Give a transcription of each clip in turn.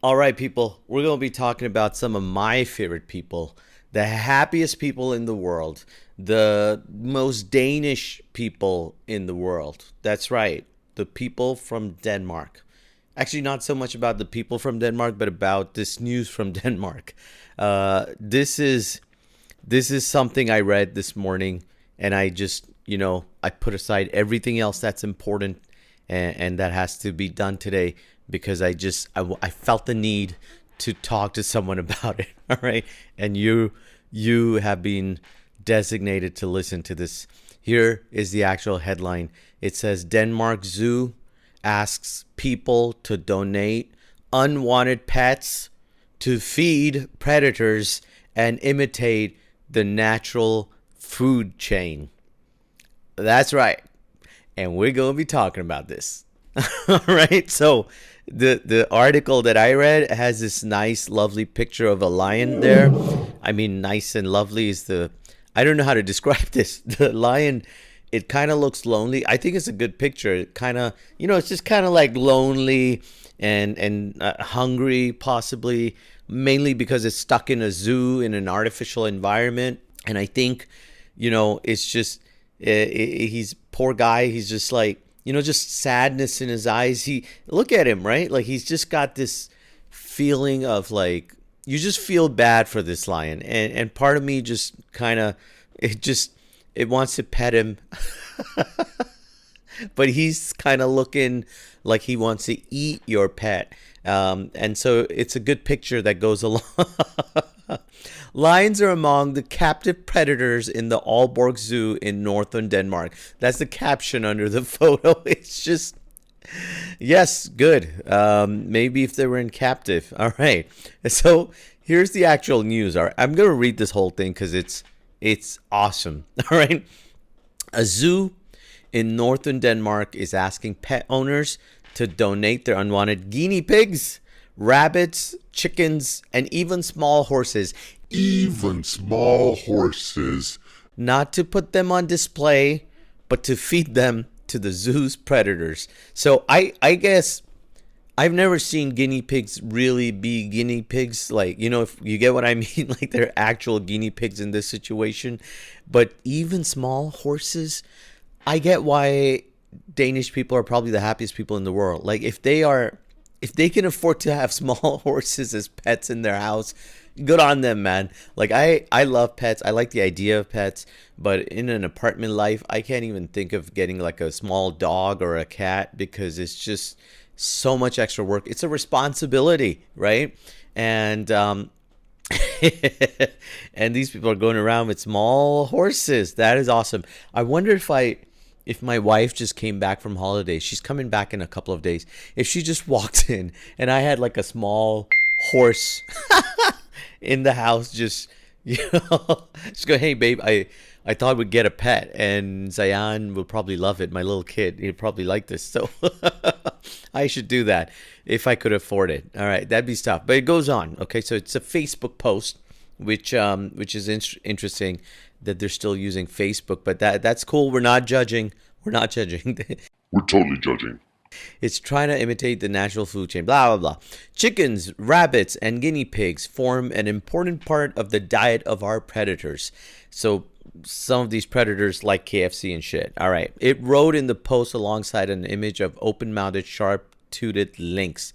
All right, people, we're going to be talking about some of my favorite people, the happiest people in the world, the most Danish people in the world. That's right, the people from Denmark. Actually, not so much about the people from Denmark, but about this news from Denmark. This is something I read this morning, and I just I put aside everything else that's important and that has to be done today because I felt the need to talk to someone about it. All right, and you have been designated to listen to this. Here is the actual headline. It says Denmark Zoo asks people to donate unwanted pets to feed predators and imitate the natural food chain. That's right. And we're going to be talking about this. All right. So the article that I read has this nice, lovely picture of a lion there. I mean, nice and lovely is the. I don't know how to describe this. The lion, it kind of looks lonely. I think it's a good picture. It kind of, it's just kind of like lonely and hungry, possibly, mainly because it's stuck in a zoo in an artificial environment. And I think, it's just he's poor guy. He's just like just sadness in his eyes. He look at him, right? Like he's just got this feeling of like you just feel bad for this lion, and part of me just kind of it wants to pet him, but he's kind of looking like he wants to eat your pet. And so it's a good picture that goes along. Lions are among the captive predators in the Aalborg Zoo in northern Denmark. That's the caption under the photo. It's just, yes, good. Maybe if they were in captive. All right. So here's the actual news. All right. I'm going to read this whole thing because it's awesome. All right. A zoo in northern Denmark is asking pet owners to donate their unwanted guinea pigs, rabbits, chickens, and even small horses. Even small horses. Not to put them on display, but to feed them to the zoo's predators. So I guess I've never seen guinea pigs really be guinea pigs. Like, if you get what I mean, like they're actual guinea pigs in this situation. But even small horses, I get why Danish people are probably the happiest people in the world. Like if they can afford to have small horses as pets in their house, good on them, man. Like I love pets. I like the idea of pets, but in an apartment life, I can't even think of getting like a small dog or a cat because it's just so much extra work. It's a responsibility, right? And and these people are going around with small horses. That is awesome. I wonder if my wife just came back from holidays. She's coming back in a couple of days. If she just walked in and I had like a small horse in the house, just just go, hey babe, I thought we'd get a pet, and Zayan will probably love it. My little kid, he'd probably like this, so I should do that if I could afford it. All right, that'd be stuff. But it goes on. Okay, so it's a Facebook post, which is interesting that they're still using Facebook, but that's cool. We're not judging. We're not judging. We're totally judging. It's trying to imitate the natural food chain, blah, blah, blah. Chickens, rabbits, and guinea pigs form an important part of the diet of our predators. So some of these predators like KFC and shit. All right. It wrote in the post alongside an image of open-mouthed, sharp-toothed lynx.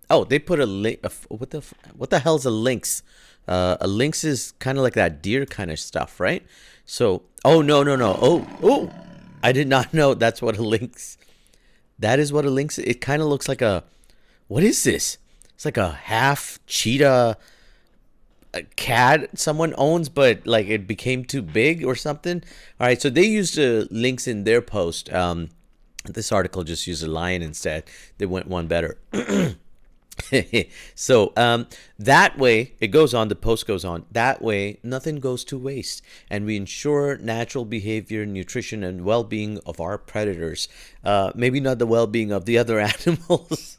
Oh, they put a link. What the hell's a lynx? A lynx is kind of like that deer kind of stuff, right? So, oh, no, no, no. Oh, I did not know that's what a lynx. That is what a lynx. It kind of looks like a. What is this? It's like a half cheetah, a cat someone owns, but like it became too big or something. All right, so they used a lynx in their post. This article just used a lion instead. They went one better. So that way it goes on, the post goes on, that way nothing goes to waste and we ensure natural behavior, nutrition, and well-being of our predators. Maybe not the well-being of the other animals.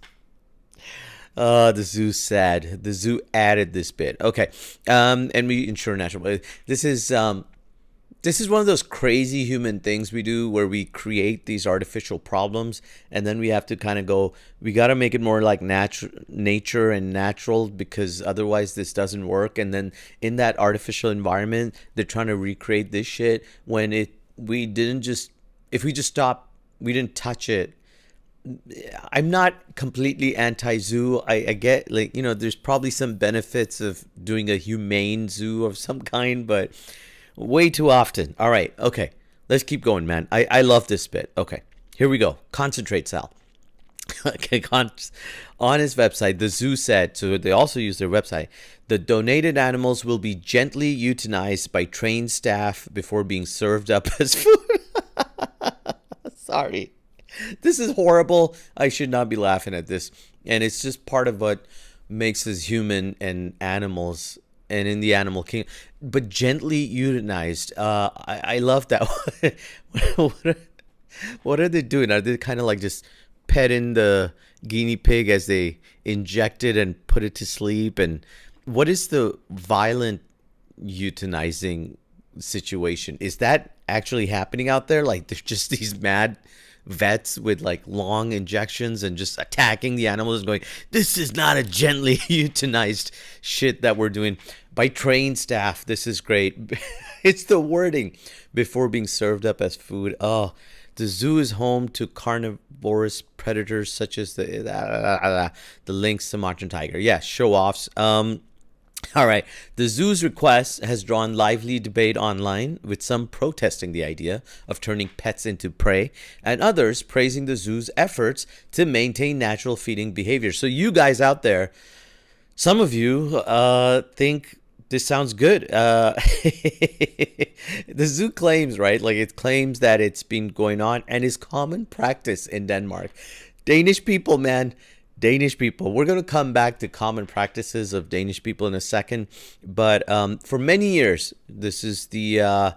The zoo's sad. The zoo added this bit. Okay. And we ensure natural. This is This is one of those crazy human things we do where we create these artificial problems, and then we have to kind of go, we got to make it more like nature and natural, because otherwise this doesn't work. And then in that artificial environment, they're trying to recreate this shit when we didn't just, if we just stop, we didn't touch it. I'm not completely anti-zoo. I get, like, there's probably some benefits of doing a humane zoo of some kind, but way too often. All right, okay, let's keep going, man. I love this bit. Okay, here we go. Concentrate, Sal. Okay, on his website, the zoo said, so they also use their website, the donated animals will be gently euthanized by trained staff before being served up as food. Sorry. This is horrible. I should not be laughing at this. And it's just part of what makes us human and animals and in the animal kingdom. But gently euthanized. I love that. What are they doing? Are they kind of like just petting the guinea pig as they inject it and put it to sleep? And what is the violent euthanizing situation? Is that actually happening out there? Like there's just these mad vets with like long injections and just attacking the animals and going, this is not a gently euthanized shit that we're doing by trained staff. This is great. It's the wording before being served up as food. Oh, the zoo is home to carnivorous predators such as the lynx, Sumatran tiger. Yeah, show offs. All right. The zoo's request has drawn lively debate online, with some protesting the idea of turning pets into prey and others praising the zoo's efforts to maintain natural feeding behavior. So you guys out there, some of you think this sounds good. The zoo claims, right? Like it claims that it's been going on and is common practice in Denmark. Danish people, man. Danish people. We're going to come back to common practices of Danish people in a second, but for many years, this is the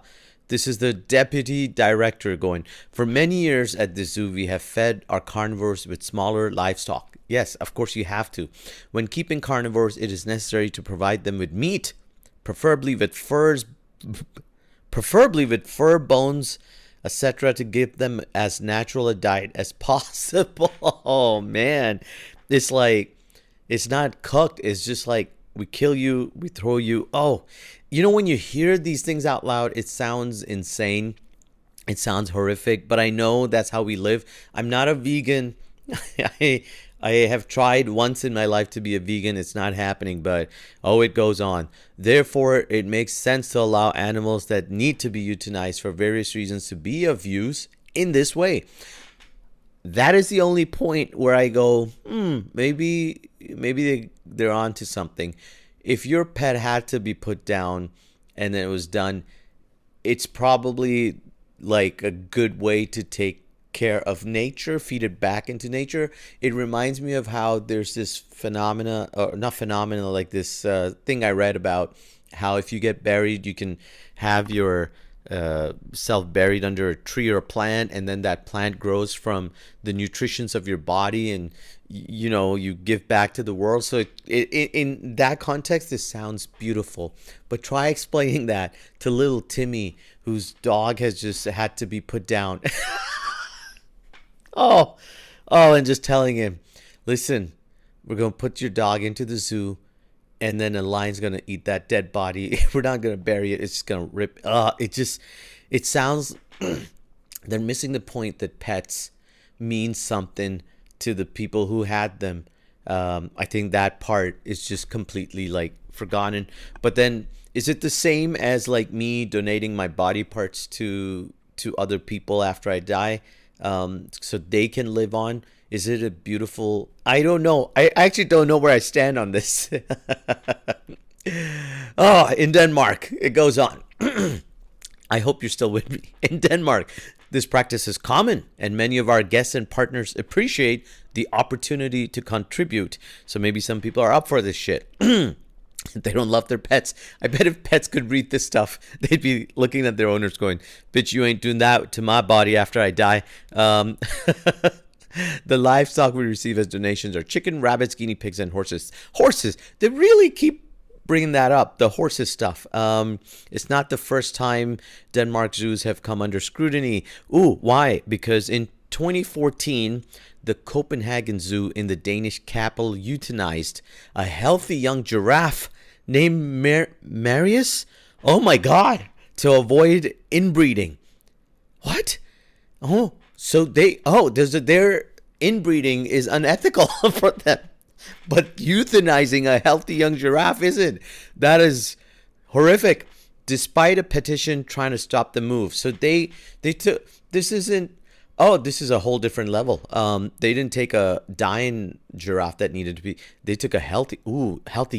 deputy director going. For many years at the zoo, we have fed our carnivores with smaller livestock. Yes, of course you have to. When keeping carnivores, it is necessary to provide them with meat, preferably with fur, bones, etc., to give them as natural a diet as possible. Oh man, it's like, it's not cooked. It's just like, we kill you, we throw you. Oh, when you hear these things out loud, it sounds insane. It sounds horrific, but I know that's how we live. I'm not a vegan. I have tried once in my life to be a vegan. It's not happening, but it goes on. Therefore, it makes sense to allow animals that need to be euthanized for various reasons to be of use in this way. That is the only point where I go, maybe they're onto something. If your pet had to be put down and then it was done, it's probably like a good way to take care of nature, feed it back into nature. It reminds me of how there's this phenomena, or not phenomena, like this thing I read about how if you get buried, you can have your self buried under a tree or a plant, and then that plant grows from the nutritions of your body, and you give back to the world. So in that context, this sounds beautiful, but try explaining that to little Timmy, whose dog has just had to be put down. oh and just telling him, listen, we're gonna put your dog into the zoo, and then a lion's gonna eat that dead body. We're not gonna bury it. It's just gonna rip. It sounds they're missing the point that pets mean something to the people who had them. I think that part is just completely like forgotten. But then, is it the same as like me donating my body parts to other people after I die, so they can live on? Is it a beautiful? I don't know. I actually don't know where I stand on this. In Denmark, it goes on. I hope you're still with me. In Denmark, this practice is common, and many of our guests and partners appreciate the opportunity to contribute. So maybe some people are up for this shit. They don't love their pets. I bet if pets could read this stuff, they'd be looking at their owners going, bitch, you ain't doing that to my body after I die. The livestock we receive as donations are chicken, rabbits, guinea pigs, and horses. Horses. They really keep bringing that up, the horses stuff. It's not the first time Denmark zoos have come under scrutiny. Ooh, why? Because in 2014, the Copenhagen Zoo in the Danish capital euthanized a healthy young giraffe named Marius. Oh my God! To avoid inbreeding. What? Oh, so their inbreeding is unethical for them, but euthanizing a healthy young giraffe isn't. That is horrific. Despite a petition trying to stop the move, so they took this isn't. Oh, this is a whole different level. They didn't take a dying giraffe that needed to be. They took a healthy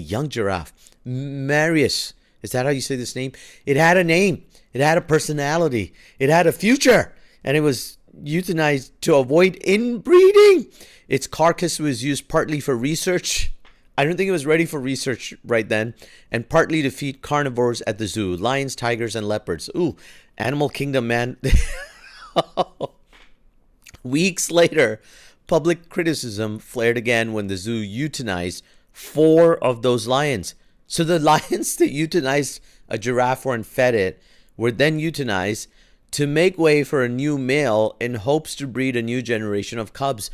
young giraffe, Marius. Is that how you say this name? It had a name. It had a personality. It had a future, and it was euthanized to avoid inbreeding. Its carcass was used partly for research. I don't think it was ready for research right then, and partly to feed carnivores at the zoo: lions, tigers, and leopards. Ooh, animal kingdom, man. Weeks later, public criticism flared again when the zoo euthanized 4 of those lions. So the lions that euthanized a giraffe for and fed it were then euthanized to make way for a new male in hopes to breed a new generation of cubs.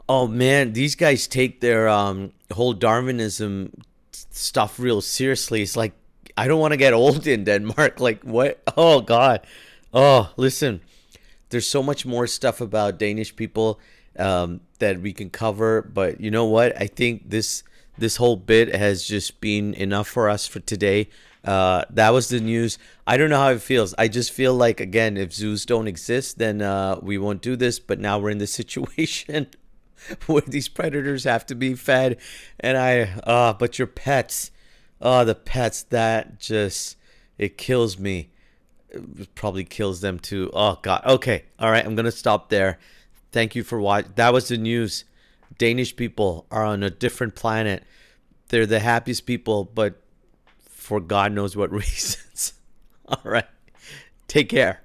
Oh man, these guys take their whole Darwinism stuff real seriously. It's like, I don't want to get old in Denmark. Like, what? Oh God. Oh, listen. There's so much more stuff about Danish people that we can cover, but you know what? I think this whole bit has just been enough for us for today. That was the news. I don't know how it feels. I just feel like, again, if zoos don't exist, then we won't do this. But now we're in this situation where these predators have to be fed, and but your pets, the pets, that just, it kills me. It probably kills them too. Oh God. Okay. All right. I'm gonna stop there. Thank you for watching. That was the news. Danish people are on a different planet. They're the happiest people, but for God knows what reasons. All right. Take care.